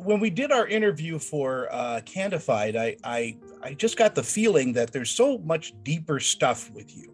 when we did our interview for Candified, I just got the feeling that there's so much deeper stuff with you.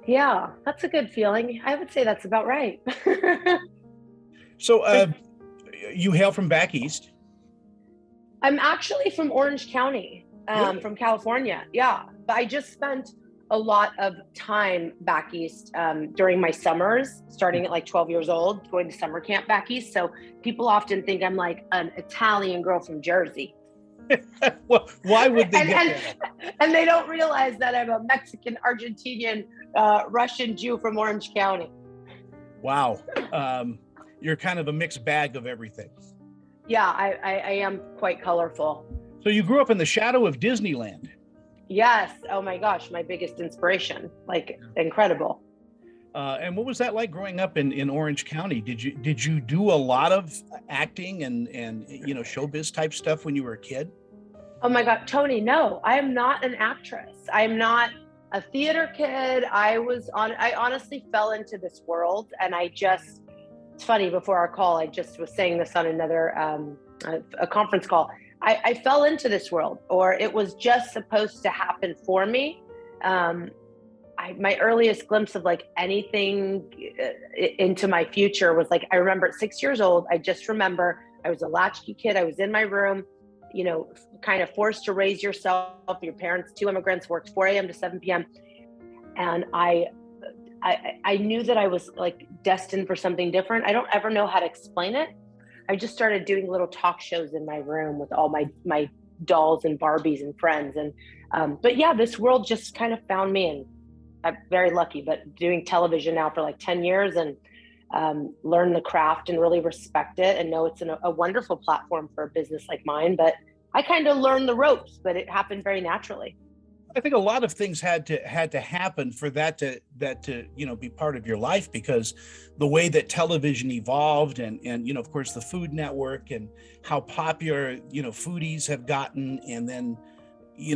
Yeah, that's a good feeling. I would say that's about right. So you hail from back east. I'm actually from Orange County, Really? from California. Yeah, but I just spent a lot of time back east during my summers, starting at like 12 years old, going to summer camp back east. So people often think I'm like an Italian girl from Jersey. Well, why would they and, get and, that? and they don't realize that I'm a Mexican, Argentinian, Russian Jew from Orange County. Wow. You're kind of a mixed bag of everything. Yeah, I am quite colorful. So you grew up in the shadow of Disneyland. Yes. Oh my gosh, my biggest inspiration. Like incredible. And what was that like growing up in Orange County? Did you do a lot of acting and showbiz type stuff when you were a kid? Oh my God, Tony, no, I am not an actress. I'm not a theater kid. I honestly fell into this world, and it's funny, before our call, I just was saying this on another, a conference call. I fell into this world, or it was just supposed to happen for me. My earliest glimpse of like anything into my future was like, I remember at 6 years old, I just remember I was a latchkey kid. I was in my room, kind of forced to raise yourself. Your parents, two immigrants, worked 4 a.m. to 7 p.m. And I knew that I was like destined for something different. I don't ever know how to explain it. I just started doing little talk shows in my room with all my dolls and Barbies and friends. And, but yeah, this world just kind of found me, and I'm very lucky, but doing television now for like 10 years and learn the craft and really respect it and know it's a wonderful platform for a business like mine. But I kind of learned the ropes, but it happened very naturally. I think a lot of things had to happen for that to be part of your life, because the way that television evolved and of course the Food Network and how popular foodies have gotten, and then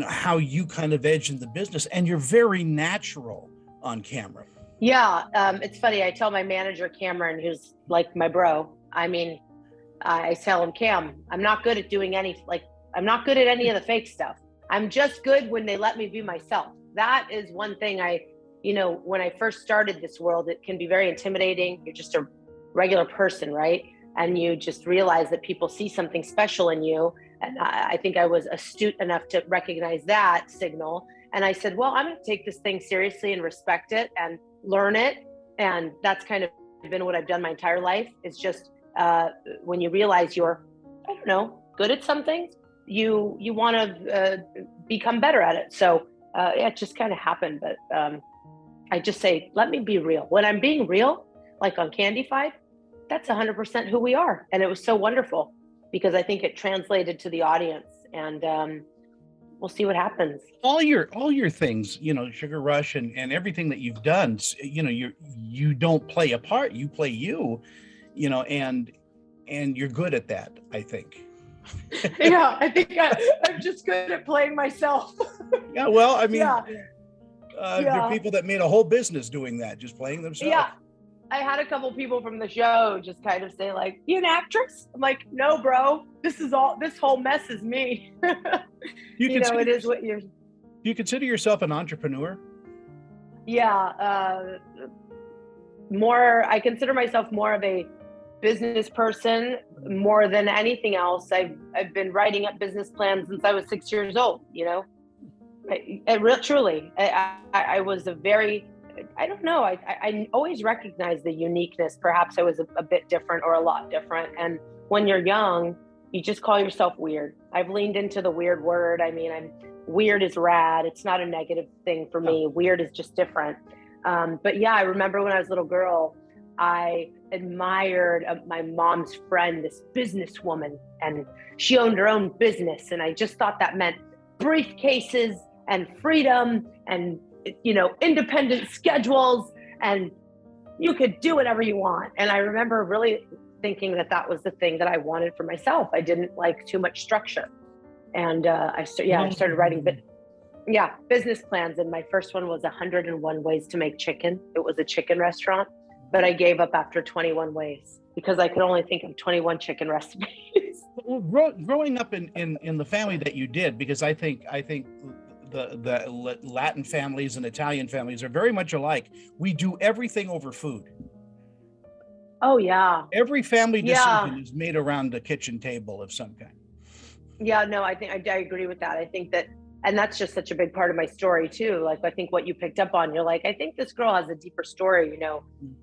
how you kind of edge in the business, and you're very natural on camera. Yeah, it's funny. I tell my manager Cameron, who's like my bro. I mean, I tell him, Cam, I'm not good at doing I'm not good at any of the fake stuff. I'm just good when they let me be myself. That is one thing when I first started this world, it can be very intimidating. You're just a regular person, right? And you just realize that people see something special in you. And I think I was astute enough to recognize that signal. And I said, well, I'm going to take this thing seriously and respect it and learn it. And that's kind of been what I've done my entire life. It's just when you realize you're, I don't know, good at something, you want to become better at it. So it just kind of happened. But I just say, let me be real. When I'm being real, like on Candified, that's 100% who we are. And it was so wonderful because I think it translated to the audience, and we'll see what happens. All your things, Sugar Rush and everything that you've done, you don't play a part, you play you, and you're good at that, I think. Yeah, I think I'm just good at playing myself. Yeah, well, I mean, yeah. There are people that made a whole business doing that, just playing themselves. Yeah, I had a couple people from the show just kind of say like, "You an actress?" I'm like, "No, bro. This whole mess is me." It is what you're. Do you consider yourself an entrepreneur? Yeah, I consider myself more of a business person more than anything else. I've been writing up business plans since I was 6 years old. Truly, I was a very, I don't know. I always recognized the uniqueness. Perhaps I was a bit different or a lot different. And when you're young, you just call yourself weird. I've leaned into the weird word. I mean, weird is rad. It's not a negative thing for me. Weird is just different. But yeah, I remember when I was a little girl, I admired my mom's friend, this businesswoman, and she owned her own business. And I just thought that meant briefcases and freedom and, independent schedules, and you could do whatever you want. And I remember really thinking that was the thing that I wanted for myself. I didn't like too much structure. And I started writing business plans. And my first one was 101 ways to make chicken. It was a chicken restaurant, but I gave up after 21 ways. because I could only think of 21 chicken recipes. Well, growing up in the family that you did, because I think the Latin families and Italian families are very much alike. We do everything over food. Oh yeah. Every family Yeah. decision is made around a kitchen table of some kind. Yeah, no, I think I agree with that. I think that, and that's just such a big part of my story too. Like, I think what you picked up on, you're like, I think this girl has a deeper story,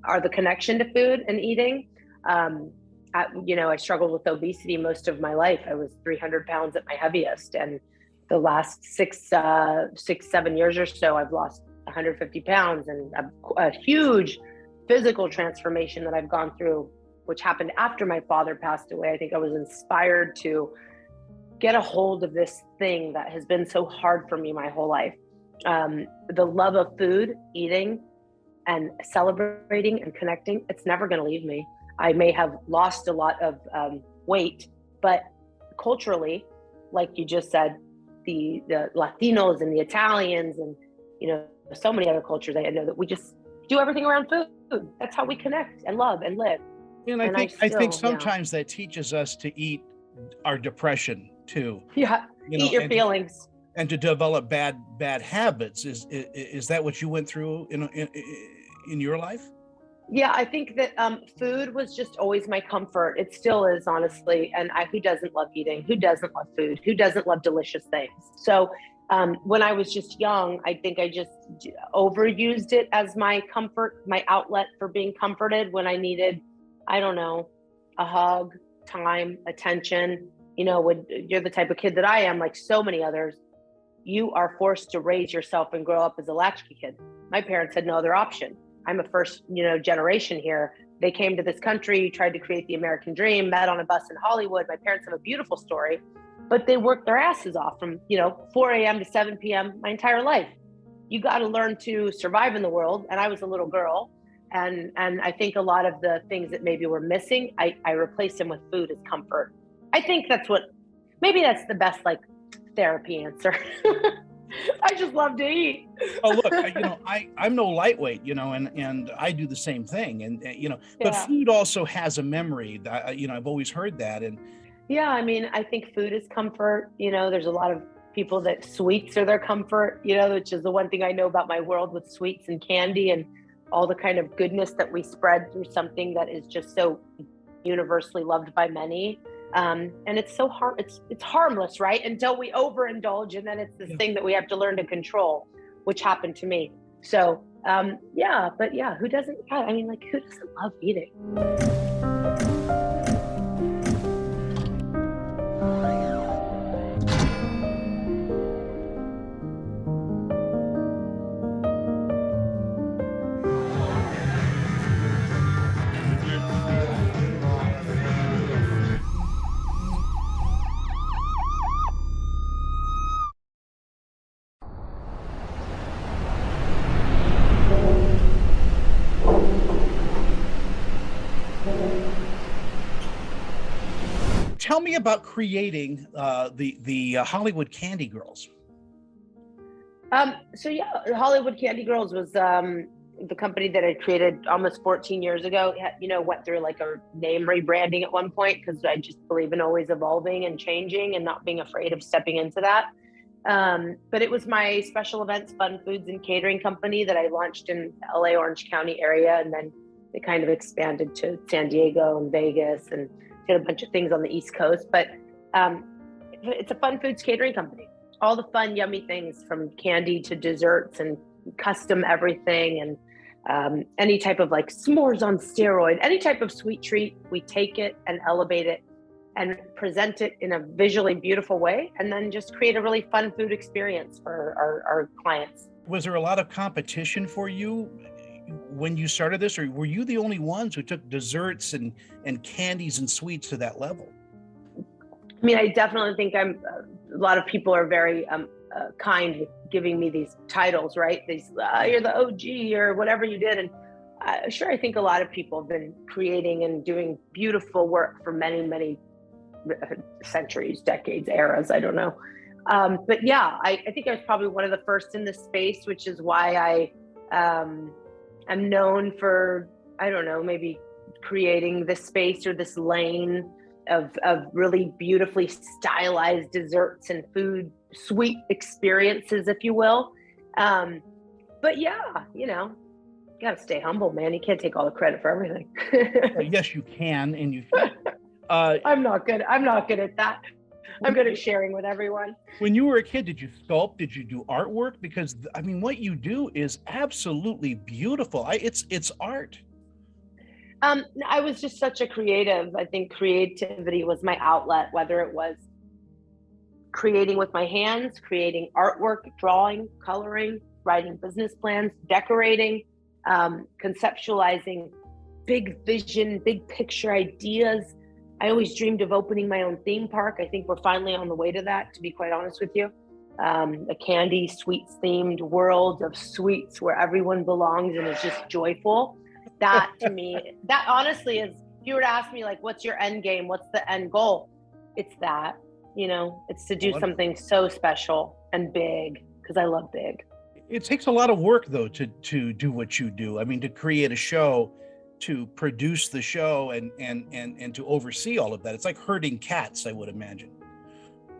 are the connection to food and eating. I struggled with obesity most of my life. I was 300 pounds at my heaviest. And the last 7 years or so, I've lost 150 pounds, and a huge physical transformation that I've gone through, which happened after my father passed away. I think I was inspired to get a hold of this thing that has been so hard for me my whole life. The love of food, eating, and celebrating and connecting, it's never going to leave me. I may have lost a lot of weight, but culturally, like you just said, the Latinos and the Italians and, so many other cultures, I know that we just do everything around food. That's how we connect and love and live. And I think sometimes that teaches us to eat our depression too. Yeah, eat your feelings. And to develop bad habits. Is that what you went through in your life? Yeah, I think that food was just always my comfort. It still is, honestly. And who doesn't love eating? Who doesn't love food? Who doesn't love delicious things? So when I was just young, I think I just overused it as my comfort, my outlet for being comforted when I needed, I don't know, a hug, time, attention. When you're the type of kid that I am, like so many others, you are forced to raise yourself and grow up as a latchkey kid. My parents had no other option. I'm a first, generation here. They came to this country, tried to create the American dream, met on a bus in Hollywood. My parents have a beautiful story, but they worked their asses off from, 4 a.m. to 7 p.m. my entire life. You got to learn to survive in the world. And I was a little girl. And I think a lot of the things that maybe were missing, I replaced them with food as comfort. I think maybe that's the best therapy answer. I just love to eat. Oh, look, I'm no lightweight, and I do the same thing. And, but food also has a memory that, I've always heard that. And yeah, I think food is comfort. There's a lot of people that sweets are their comfort, which is the one thing I know about my world with sweets and candy and all the kind of goodness that we spread through something that is just so universally loved by many. And it's so it's harmless, right? Until we overindulge, and then it's this thing that we have to learn to control, which happened to me. So, who doesn't? Who doesn't love eating? Tell me about creating the Hollywood Candy Girls. Hollywood Candy Girls was the company that I created almost 14 years ago. Went through a name rebranding at one point because I just believe in always evolving and changing and not being afraid of stepping into that. But it was my special events, fun foods, and catering company that I launched in LA, Orange County area, and then they kind of expanded to San Diego and Vegas and did a bunch of things on the East Coast. But it's a fun foods catering company. All the fun, yummy things from candy to desserts and custom everything, and any type of s'mores on steroid, any type of sweet treat, we take it and elevate it and present it in a visually beautiful way, and then just create a really fun food experience for our clients. Was there a lot of competition for you when you started this, or were you the only ones who took desserts and candies and sweets to that level? I definitely think a lot of people are very kind with giving me these titles, right? These, you're the OG or whatever you did. And I think a lot of people have been creating and doing beautiful work for many, many centuries, decades, eras, I don't know. But yeah, I think I was probably one of the first in this space, which is why I am known for, I don't know, maybe creating this space or this lane of really beautifully stylized desserts and food, sweet experiences, if you will. But yeah, you know, you got to stay humble, man. You can't take all the credit for everything. Yes, you can, and you. I'm not good. I'm not good at that. I'm good at sharing with everyone. When you were a kid, did you sculpt? Did you do artwork? Because I mean, what you do is absolutely beautiful. It's art. I was just such a creative. I think creativity was my outlet, whether it was creating with my hands, creating artwork, drawing, coloring, writing business plans, decorating, conceptualizing big vision, big picture ideas. I always dreamed of opening my own theme park. I think we're finally on the way to that, to be quite honest with you. A candy, sweets themed world of sweets where everyone belongs and is just joyful. That to me, that honestly is, if you were to ask me, like, what's your end game? What's the end goal? It's that, you know, it's to do something so special and big, because I love big. It takes a lot of work, though, to do what you do. I mean, to create a show, to produce the show, and to oversee all of that. It's like herding cats, I would imagine.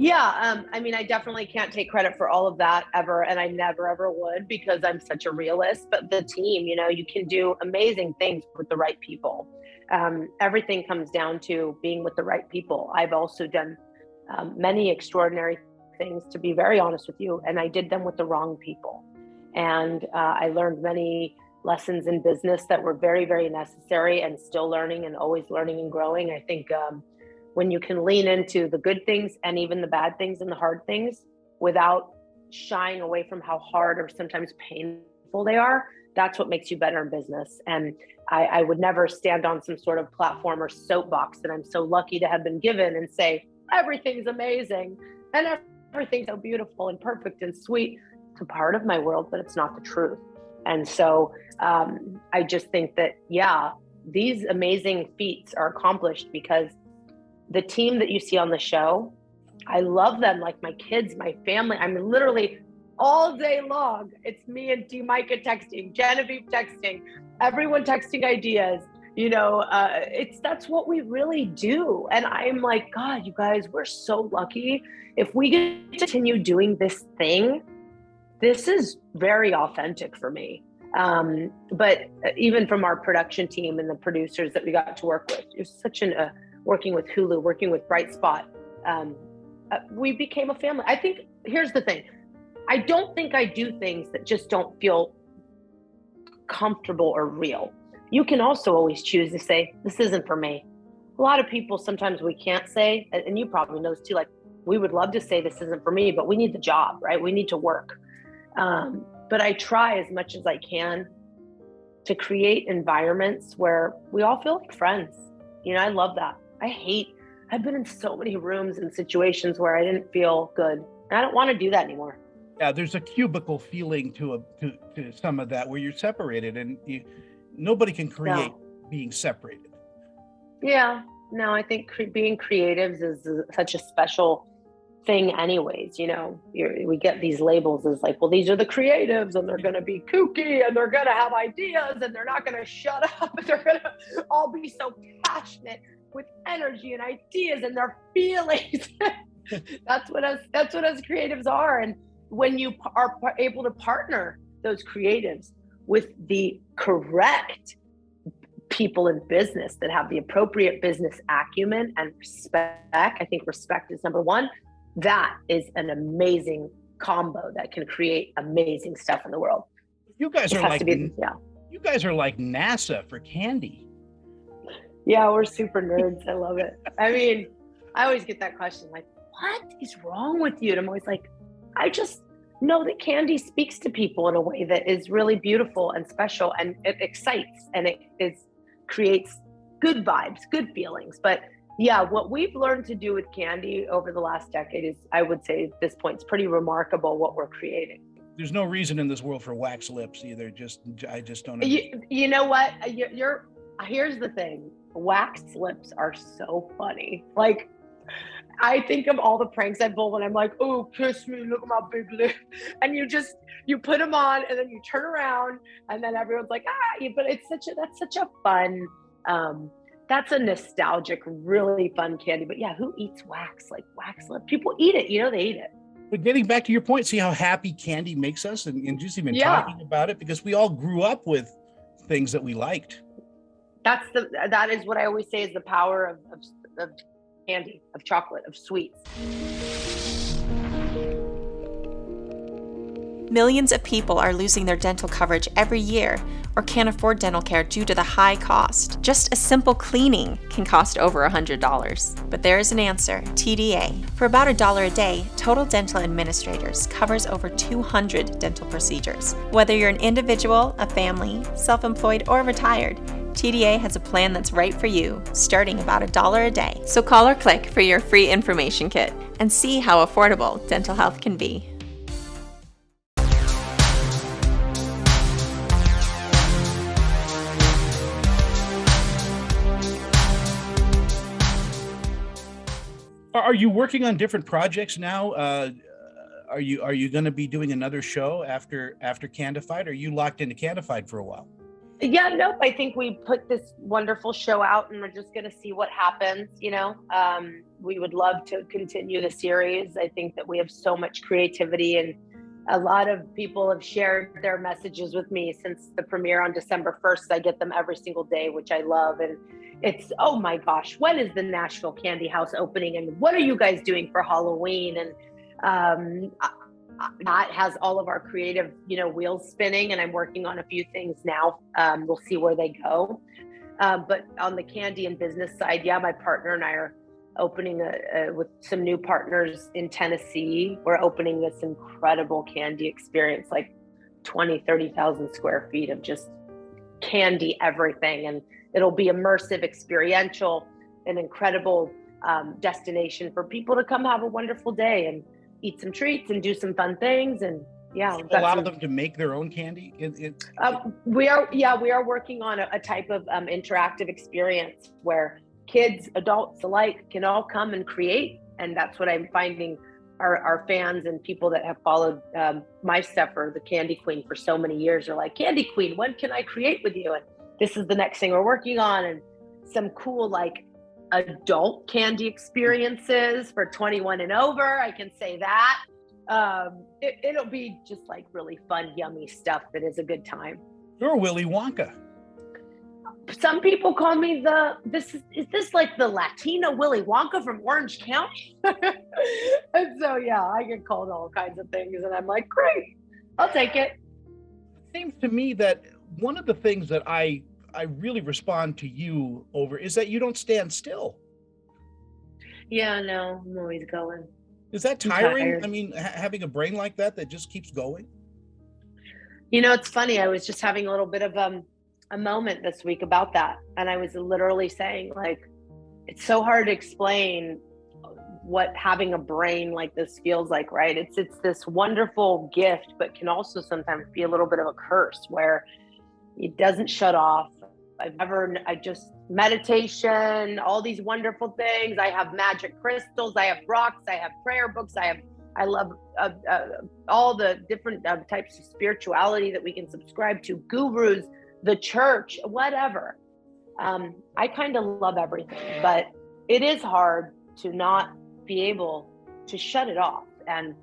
Yeah, I mean, I definitely can't take credit for all of that ever, and I never ever would, because I'm such a realist. But the team, you know, you can do amazing things with the right people. Everything comes down to being with the right people. I've also done many extraordinary things, to be very honest with you, and I did them with the wrong people. And I learned many lessons in business that were very, very necessary, and still learning and always learning and growing. I think when you can lean into the good things and even the bad things and the hard things without shying away from how hard or sometimes painful they are, that's what makes you better in business. And I would never stand on some sort of platform or soapbox that I'm so lucky to have been given and say, everything's amazing and everything's so beautiful and perfect and sweet. It's a part of my world, but it's not the truth. And so I just think that, yeah, these amazing feats are accomplished because the team that you see on the show, I love them like my kids, my family. I mean, literally all day long, it's me and D. Micah texting, Genevieve texting, everyone texting ideas. You know, that's what we really do. And I'm like, God, you guys, we're so lucky. If we can continue doing this thing, this is very authentic for me. But even from our production team and the producers that we got to work with, it was such an working with Hulu, working with Bright Spot, we became a family. I think, here's the thing. I don't think I do things that just don't feel comfortable or real. You can also always choose to say, this isn't for me. A lot of people, sometimes we can't say, and you probably know this too, like, we would love to say this isn't for me, but we need the job, right? We need to work. But I try as much as I can to create environments where we all feel like friends. You know, I love that. I've been in so many rooms and situations where I didn't feel good. And I don't want to do that anymore. Yeah, there's a cubicle feeling to some of that where you're separated, and nobody can create being separated. Yeah, no, I think being creatives is such a special thing anyways. You know, we get these labels as like, well, these are the creatives and they're going to be kooky and they're going to have ideas and they're not going to shut up and they're going to all be so passionate with energy and ideas and their feelings. That's what us creatives are. And when you are able to partner those creatives with the correct people in business that have the appropriate business acumen and respect, I think respect is number one. That is an amazing combo that can create amazing stuff in the world. You guys are like, you guys are like NASA for candy. Yeah, we're super nerds. I love it. I mean, I always get that question, like, what is wrong with you? And I'm always like, I just know that candy speaks to people in a way that is really beautiful and special, and it excites and it creates good vibes, good feelings. But yeah, what we've learned to do with candy over the last decade is, I would say at this point, it's pretty remarkable what we're creating. There's no reason in this world for wax lips either. I just don't know. You know what? Here's the thing. Wax lips are so funny. Like, I think of all the pranks I pull when I'm like, oh, kiss me, look at my big lip. And you put them on and then you turn around and then everyone's like, but that's such a fun That's a nostalgic, really fun candy. But yeah, who eats wax? Like wax lip? People eat it. They eat it. But getting back to your point, see how happy candy makes us, and just even Yeah. talking about it, because we all grew up with things that we liked. That is what I always say is the power of candy, of chocolate, of sweets. Millions of people are losing their dental coverage every year or can't afford dental care due to the high cost. Just a simple cleaning can cost over $100. But there is an answer, TDA. For about $1 a day, Total Dental Administrators covers over 200 dental procedures. Whether you're an individual, a family, self-employed, or retired, TDA has a plan that's right for you, starting about $1 a day. So call or click for your free information kit and see how affordable dental health can be. Are you working on different projects now? Are you going to be doing another show after Candified? Or are you locked into Candified for a while? Yeah, nope. I think we put this wonderful show out and we're just going to see what happens. We would love to continue the series. I think that we have so much creativity, and a lot of people have shared their messages with me since the premiere on December 1st. I get them every single day, which I love. And it's, oh my gosh, when is the Nashville Candy House opening? And what are you guys doing for Halloween? And that has all of our creative, wheels spinning, and I'm working on a few things now. We'll see where they go. But on the candy and business side, yeah, my partner and I are opening with some new partners in Tennessee. We're opening this incredible candy experience, like 30,000 square feet of just candy everything. And it'll be immersive, experiential, an incredible destination for people to come have a wonderful day and eat some treats and do some fun things. And yeah, allow them to make their own candy. We are working on a type of interactive experience where kids, adults alike can all come and create. And that's what I'm finding our fans and people that have followed my stuff, or the Candy Queen for so many years, are like, Candy Queen, when can I create with you? And this is the next thing we're working on, and some cool adult candy experiences for 21 and over. I can say that. It'll be just really fun, yummy stuff that is a good time. You're Willy Wonka. Some people call me is this like the Latina Willy Wonka from Orange County? And so, yeah, I get called all kinds of things, and I'm like, great, I'll take it. It seems to me that one of the things that I really respond to you over is that you don't stand still. Yeah, no, I'm always going. Is that tiring? I mean, having a brain like that just keeps going? It's funny. I was just having a little bit of a moment this week about that. And I was literally saying, it's so hard to explain what having a brain like this feels like, right? It's this wonderful gift, but can also sometimes be a little bit of a curse where it doesn't shut off. I just meditation, all these wonderful things. I have magic crystals, I have rocks, I have prayer books, I love all the different types of spirituality that we can subscribe to, gurus, the church, whatever. I kind of love everything, but it is hard to not be able to shut it off. And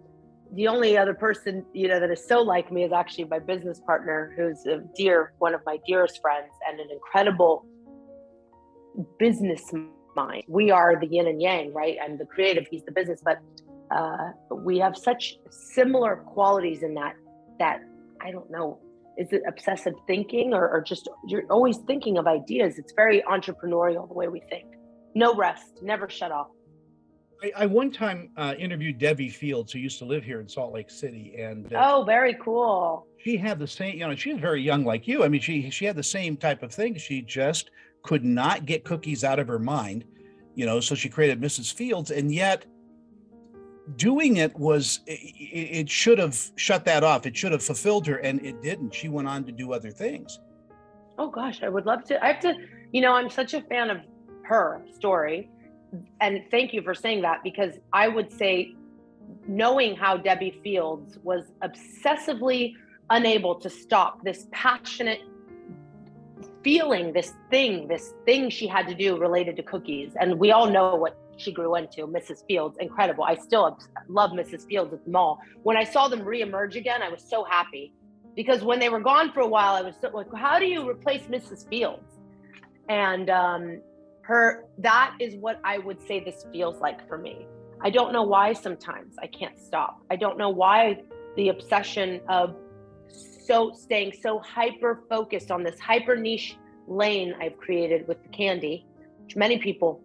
the only other person, that is so like me is actually my business partner, who's one of my dearest friends and an incredible business mind. We are the yin and yang, right? I'm the creative, he's the business, but we have such similar qualities in that I don't know, is it obsessive thinking or just you're always thinking of ideas? It's very entrepreneurial the way we think. No rest, never shut off. I one time interviewed Debbie Fields, who used to live here in Salt Lake City, and very cool. She had the same, she was very young like you. I mean, she had the same type of thing. She just could not get cookies out of her mind, so she created Mrs. Fields, and yet doing it it should have shut that off. It should have fulfilled her, and it didn't. She went on to do other things. Oh gosh, I would love to. I have to, I'm such a fan of her story. And thank you for saying that, because I would say, knowing how Debbie Fields was obsessively unable to stop this passionate feeling this thing she had to do related to cookies. And we all know what she grew into, Mrs. Fields, incredible. I still love Mrs. Fields at the mall. When I saw them reemerge again, I was so happy, because when they were gone for a while, I was so like, how do you replace Mrs. Fields? And that is what I would say this feels like for me. I don't know why sometimes I can't stop. I don't know why the obsession of staying so hyper focused on this hyper niche lane I've created with the candy, which many people,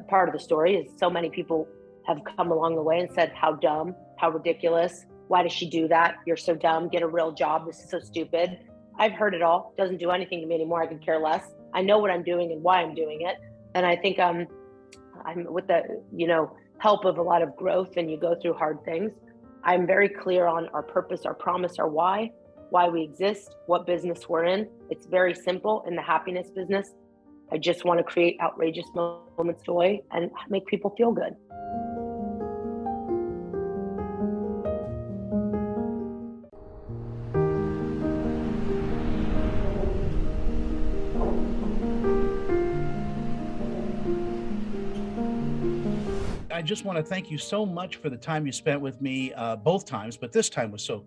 part of the story is so many people have come along the way and said, how dumb, how ridiculous. Why does she do that? You're so dumb. Get a real job. This is so stupid. I've heard it all. Doesn't do anything to me anymore. I could care less. I know what I'm doing and why I'm doing it. And I think I'm with the, help of a lot of growth, and you go through hard things. I'm very clear on our purpose, our promise, our why we exist, what business we're in. It's very simple in the happiness business. I just want to create outrageous moments of joy and make people feel good. I just want to thank you so much for the time you spent with me, both times, but this time was so,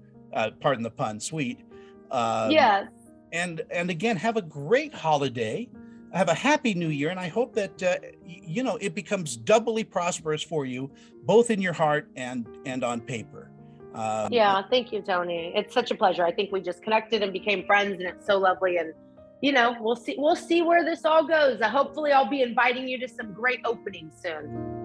pardon the pun, sweet. Yes. And again, have a great holiday. Have a happy new year. And I hope that, it becomes doubly prosperous for you, both in your heart and on paper. Yeah. Thank you, Tony. It's such a pleasure. I think we just connected and became friends, and it's so lovely. And, we'll see where this all goes. Hopefully I'll be inviting you to some great openings soon.